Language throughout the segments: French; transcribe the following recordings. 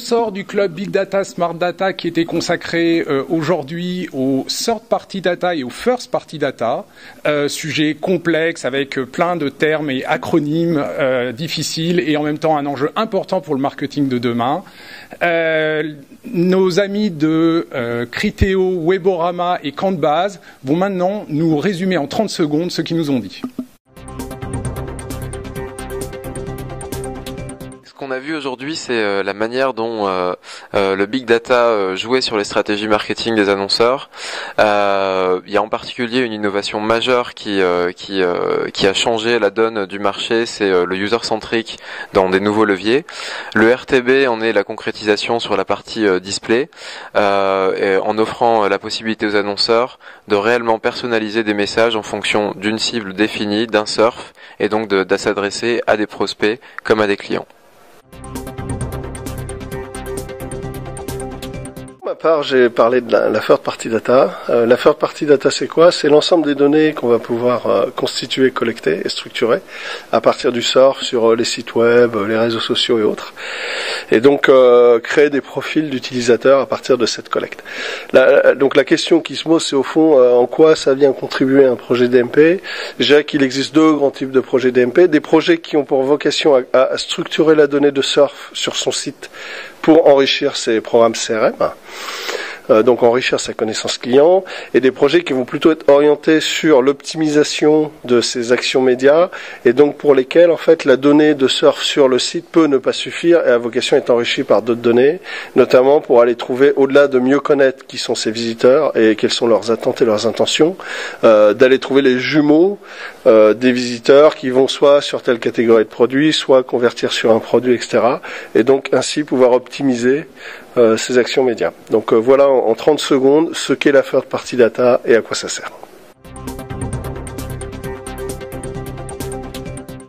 ressort du club Big Data, Smart Data qui était consacré aujourd'hui au Third Party Data et au First Party Data, sujet complexe avec plein de termes et acronymes difficiles et en même temps un enjeu important pour le marketing de demain. Nos amis de Criteo, Weborama et Cantbase vont maintenant nous résumer en 30 secondes ce qu'ils nous ont dit. Ce qu'on a vu aujourd'hui, c'est la manière dont le big data jouait sur les stratégies marketing des annonceurs. Il y a en particulier une innovation majeure qui a changé la donne du marché, c'est le user-centric dans des nouveaux leviers. Le RTB en est la concrétisation sur la partie display, en offrant la possibilité aux annonceurs de réellement personnaliser des messages en fonction d'une cible définie, d'un surf, et donc de s'adresser à des prospects comme à des clients. Pour ma part, j'ai parlé de la Third Party Data. La Third Party Data, c'est quoi? C'est l'ensemble des données qu'on va pouvoir constituer, collecter et structurer à partir du surf sur les sites web, les réseaux sociaux et autres. Et donc créer des profils d'utilisateurs à partir de cette collecte. Donc la question qui se pose, c'est au fond en quoi ça vient contribuer à un projet DMP. Je dirais qu'il existe deux grands types de projets DMP. Des projets qui ont pour vocation à structurer la donnée de surf sur son site pour enrichir ses programmes CRM. Donc enrichir sa connaissance client, et des projets qui vont plutôt être orientés sur l'optimisation de ces actions médias, et donc pour lesquels en fait la donnée de surf sur le site peut ne pas suffire et a vocation à être enrichie par d'autres données, notamment pour aller trouver, au-delà de mieux connaître qui sont ces visiteurs et quelles sont leurs attentes et leurs intentions, d'aller trouver les jumeaux des visiteurs qui vont soit sur telle catégorie de produits, soit convertir sur un produit, etc. Et donc ainsi pouvoir optimiser ces actions médias. Donc voilà en 30 secondes ce qu'est la Third Party Data et à quoi ça sert.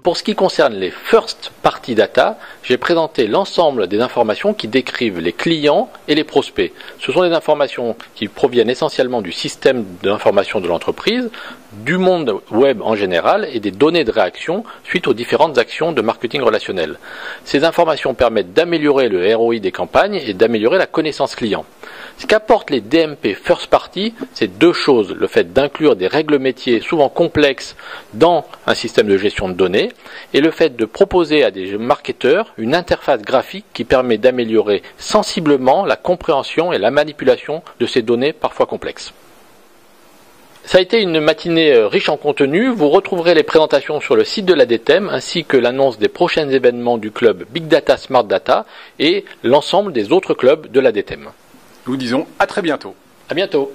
Pour ce qui concerne les First Party Data, j'ai présenté l'ensemble des informations qui décrivent les clients et les prospects. Ce sont des informations qui proviennent essentiellement du système d'information de l'entreprise, du monde web en général et des données de réaction suite aux différentes actions de marketing relationnel. Ces informations permettent d'améliorer le ROI des campagnes et d'améliorer la connaissance client. Ce qu'apportent les DMP First Party, c'est deux choses. Le fait d'inclure des règles métiers souvent complexes dans un système de gestion de données et le fait de proposer à des marketeurs une interface graphique qui permet d'améliorer sensiblement la compréhension et la manipulation de ces données parfois complexes. Ça a été une matinée riche en contenu. Vous retrouverez les présentations sur le site de l'ADTEM ainsi que l'annonce des prochains événements du club Big Data Smart Data et l'ensemble des autres clubs de l'ADTEM. Nous disons à très bientôt. À bientôt.